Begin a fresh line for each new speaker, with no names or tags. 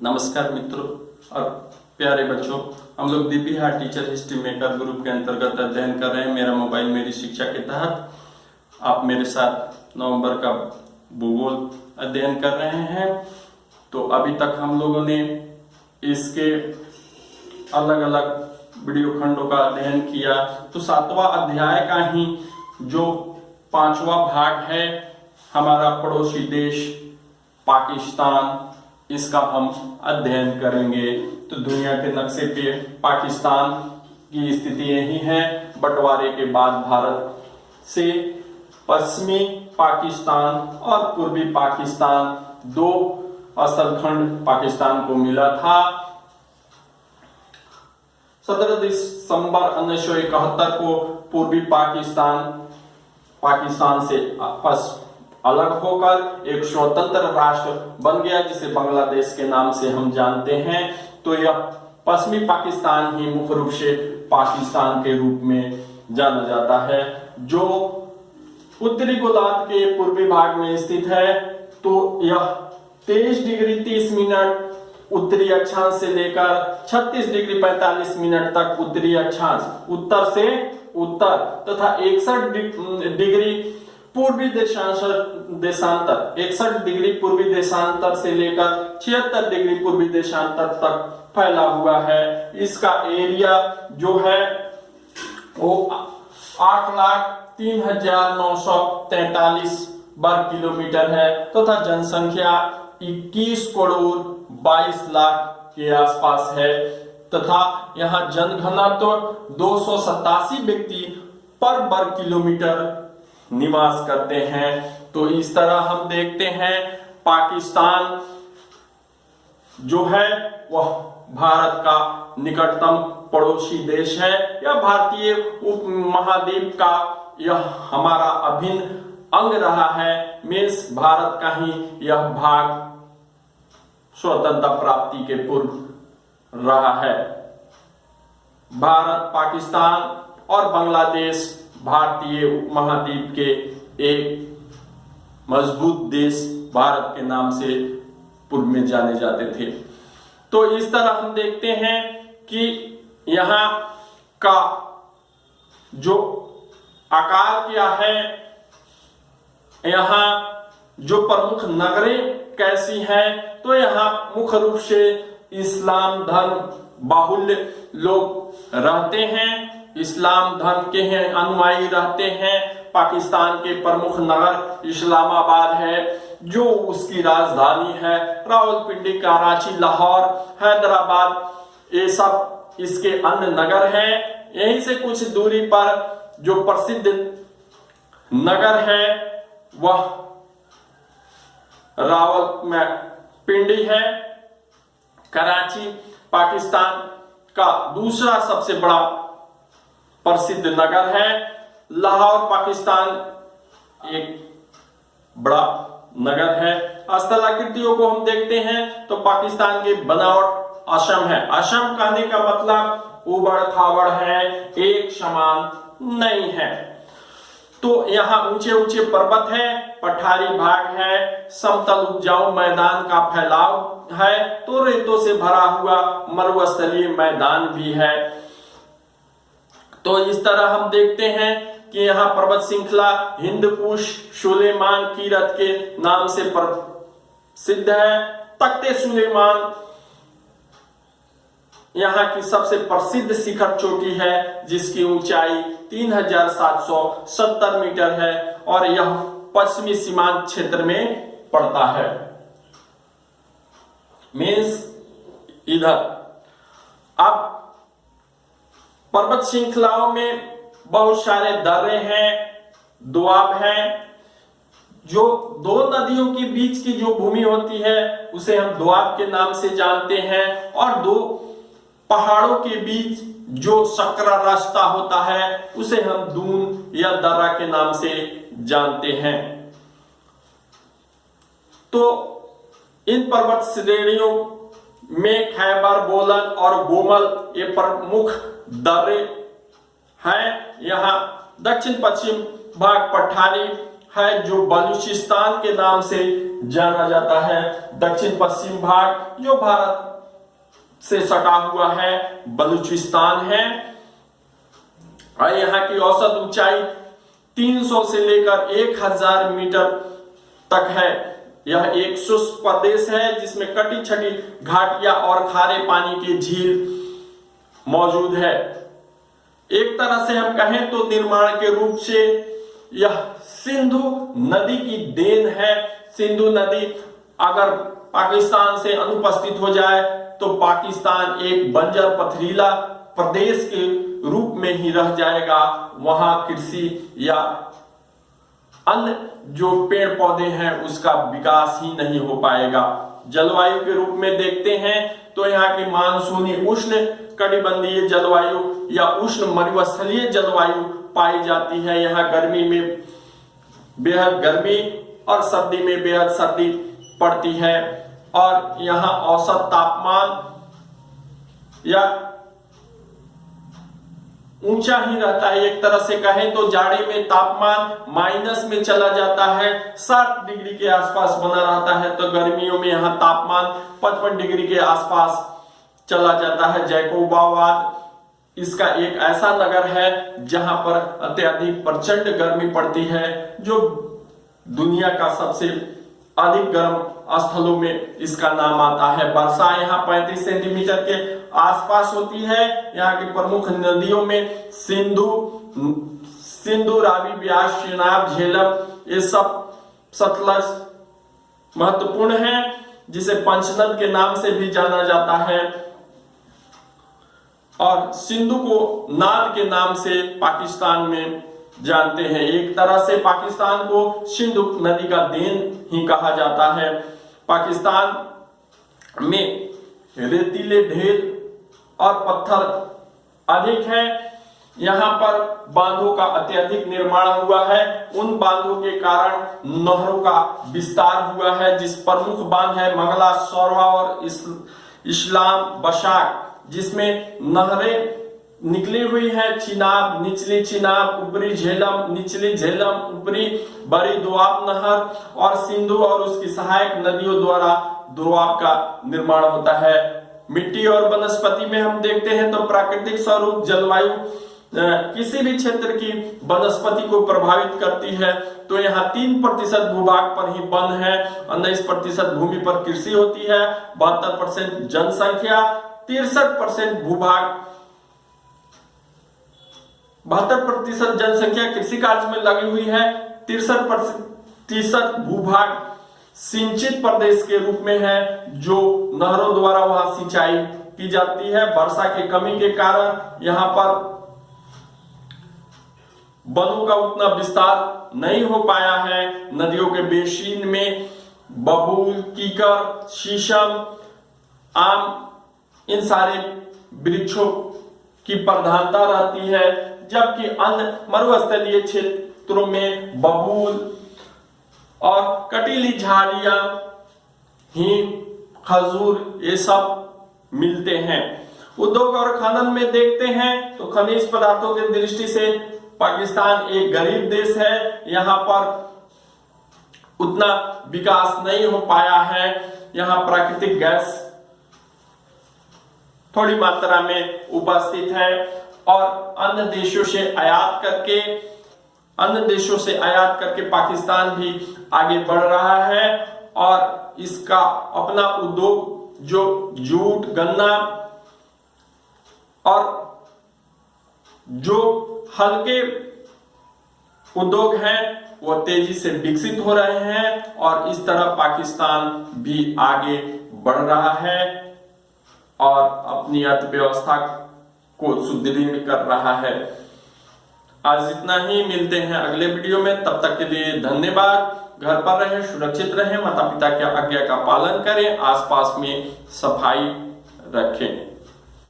नमस्कार मित्रों और प्यारे बच्चों, हम लोग दीपिहार टीचर हिस्ट्री मेकर ग्रुप के अंतर्गत अध्ययन कर रहे हैं। मेरा मोबाइल मेरी शिक्षा के तहत आप मेरे साथ नवंबर का भूगोल अध्ययन कर रहे हैं। तो अभी तक हम लोगों ने इसके अलग अलग वीडियो खंडों का अध्ययन किया। तो 7वां अध्याय का ही जो 5वां भाग है, हमारा पड़ोसी देश पाकिस्तान, इसका हम अध्ययन करेंगे। तो दुनिया के नक्शे पे पाकिस्तान की स्थिति यही है। बंटवारे के बाद भारत से पश्चिमी पाकिस्तान और पूर्वी पाकिस्तान, दो स्थलखंड पाकिस्तान को मिला था। 17 दिसंबर 1971 को पूर्वी पाकिस्तान से अलग होकर एक स्वतंत्र राष्ट्र बन गया, जिसे बांग्लादेश के नाम से हम जानते हैं। तो यह पश्चिमी पाकिस्तान ही मुख्य रूप से पाकिस्तान के रूप में जाना जाता है, जो उत्तरी गोलार्ध के पूर्वी भाग में स्थित है। तो यह 23 डिग्री 30 मिनट उत्तरी अक्षांश से लेकर 36 डिग्री 45 मिनट तक उत्तरी अक्षांश, उत्तर से उत्तर, तथा 61 डिग्री पूर्वी देशांतर 61 डिग्री पूर्वी देशांतर से लेकर 76 डिग्री पूर्वी देशांतर तक फैला हुआ है। इसका एरिया जो है वो 8,03,943 वर्ग किलोमीटर है, तथा जनसंख्या 21 करोड़ 22 लाख के आसपास है, तथा यहाँ जनघनत्व 287 व्यक्ति पर वर्ग किलोमीटर निवास करते हैं। तो इस तरह हम देखते हैं पाकिस्तान जो है वह भारत का निकटतम पड़ोसी देश है। यह भारतीय उपमहाद्वीप का यह हमारा अभिन्न अंग रहा है। मीन्स भारत का ही यह भाग स्वतंत्रता प्राप्ति के पूर्व रहा है। भारत, पाकिस्तान और बांग्लादेश भारतीय उपमहाद्वीप के एक मजबूत देश भारत के नाम से पूर्व में जाने जाते थे। तो इस तरह हम देखते हैं कि यहाँ का जो आकार क्या है, यहाँ जो प्रमुख नगरें कैसी हैं, तो यहाँ मुख्य रूप से इस्लाम धर्म बाहुल्य लोग रहते हैं, इस्लाम धर्म के हैं अनुयायी रहते हैं। पाकिस्तान के प्रमुख नगर इस्लामाबाद है, जो उसकी राजधानी है। रावलपिंडी, कराची, लाहौर, हैदराबाद, ये सब इसके अन्य नगर हैं। यहीं से कुछ दूरी पर जो प्रसिद्ध नगर है वह रावलपिंडी है। कराची पाकिस्तान का दूसरा सबसे बड़ा प्रसिद्ध नगर है। लाहौर पाकिस्तान एक बड़ा नगर है। स्थलाकृतियों को हम देखते हैं तो पाकिस्तान की बनावट असम है। असम कहने का मतलब उबड़ खाबड़ है, एक समान नहीं है। तो यहाँ ऊंचे ऊंचे पर्वत है, पठारी भाग है, समतल उपजाऊ मैदान का फैलाव है, तो रेतों से भरा हुआ मरुस्थलीय मैदान भी है। तो इस तरह हम देखते हैं कि यहाँ पर्वत श्रृंखला हिंदकुश सुलेमान कीरत के नाम से प्रसिद्ध है। तख्ते सुलेमान यहाँ की सबसे प्रसिद्ध शिखर चोटी है, जिसकी ऊंचाई 3,770 मीटर है और यह पश्चिमी सीमांत क्षेत्र में पड़ता है। मीन्स इधर अब पर्वत श्रृंखलाओं में बहुत सारे दर्रे हैं, दोआब हैं। जो दो नदियों के बीच की जो भूमि होती है उसे हम दोआब के नाम से जानते हैं, और दो पहाड़ों के बीच जो सकरा रास्ता होता है उसे हम दून या दर्रा के नाम से जानते हैं। तो इन पर्वत श्रेणियों में खैबर, बोलन और गोमल ये प्रमुख दर्रे हैं। यहाँ दक्षिण पश्चिम भाग पठारी है जो बलूचिस्तान के नाम से जाना जाता है। दक्षिण पश्चिम भाग जो भारत से सटा हुआ है बलूचिस्तान है। और यहाँ की औसत ऊंचाई 300 से लेकर 1000 मीटर तक है। यह एक शुष्क प्रदेश है जिसमें कटी छटी घाटियां और खारे पानी के झील मौजूद है। एक तरह से हम कहें तो निर्माण के रूप से यह सिंधु नदी की देन है। सिंधु नदी अगर पाकिस्तान से अनुपस्थित हो जाए तो पाकिस्तान एक बंजर पथरीला प्रदेश के रूप में ही रह जाएगा। वहां कृषि या अन्य जो पेड़ पौधे हैं उसका विकास ही नहीं हो पाएगा। जलवायु के रूप में देखते हैं तो यहाँ की मानसूनी उष्ण कटिबंधीय जलवायु या उष्ण मरुस्थलीय जलवायु पाई जाती है। यहाँ गर्मी में बेहद गर्मी और सर्दी में बेहद सर्दी पड़ती है। और यहाँ औसत तापमान या ऊंचा ही रहता है। एक तरह से कहें तो जाड़े में तापमान माइनस में चला जाता है, 60 डिग्री के आसपास बना रहता है, तो गर्मियों में यहाँ तापमान 55 डिग्री के आसपास चला जाता है। जैकोबाबाद इसका एक ऐसा नगर है जहां पर अत्यधिक प्रचंड गर्मी पड़ती है, जो दुनिया का सबसे अधिक गर्म स्थलों में इसका नाम आता है। वर्षा यहाँ 35 सेंटीमीटर के आसपास होती है। यहाँ की प्रमुख नदियों में सिंधु, रावी, ब्यास, चेनाब, झेलम ये सब सतलज महत्वपूर्ण है, जिसे पंचनद के नाम से भी जाना जाता है। और सिंधु को नाद के नाम से पाकिस्तान में जानते हैं। एक तरह से पाकिस्तान को सिंधु नदी का देन ही कहा जाता है। पाकिस्तान में रेतीले ढेर और पत्थर अधिक है। यहाँ पर बांधों का अत्यधिक निर्माण हुआ है। उन बांधों के कारण नहरों का विस्तार हुआ है, जिस प्रमुख बांध है मंगला, सौरवा और इस्लाम बशाक, जिसमें नहरें निकली हुई है। चिनाब, निचली चिनाब, ऊपरी झेलम, निचली झेलम, ऊपरी बड़ी दोआब नहर और सिंधु और उसकी सहायक नदियों द्वारा दोआब का निर्माण होता है। मिट्टी और वनस्पति में हम देखते हैं तो प्राकृतिक स्वरूप जलवायु किसी भी क्षेत्र की वनस्पति को प्रभावित करती है। तो यहाँ 3% भूभाग पर ही वन है, 19% भूमि पर कृषि होती है, 72% जनसंख्या, 63% भूभाग 72% जनसंख्या कृषि कार्य में लगी हुई है। 63% भूभाग सिंचित प्रदेश के रूप में है, जो नहरों द्वारा वहां सिंचाई की जाती है। वर्षा की कमी के कारण यहाँ पर वनों का उतना विस्तार नहीं हो पाया है। नदियों के बेसिन में बबूल, कीकर, शीशम, आम इन सारे वृक्षों की प्रधानता रहती है, जबकि अन्य मरुस्थलीय क्षेत्रों में बबूल और कटीली झाड़ियां, हींग, खजूर ये सब मिलते हैं। उद्योग और खनन में देखते हैं तो खनिज पदार्थों की दृष्टि से पाकिस्तान एक गरीब देश है। यहाँ पर उतना विकास नहीं हो पाया है। यहाँ प्राकृतिक गैस थोड़ी मात्रा में उपस्थित है और अन्य देशों से आयात करके पाकिस्तान भी आगे बढ़ रहा है। और इसका अपना उद्योग जो जूट, गन्ना और जो हल्के उद्योग हैं वो तेजी से विकसित हो रहे हैं और इस तरह पाकिस्तान भी आगे बढ़ रहा है और अपनी अर्थव्यवस्था को सुदृढ़ कर रहा है। आज इतना ही, मिलते हैं अगले वीडियो में, तब तक के लिए धन्यवाद। घर पर रहें, सुरक्षित रहें, माता पिता की आज्ञा का पालन करें, आसपास में सफाई रखें।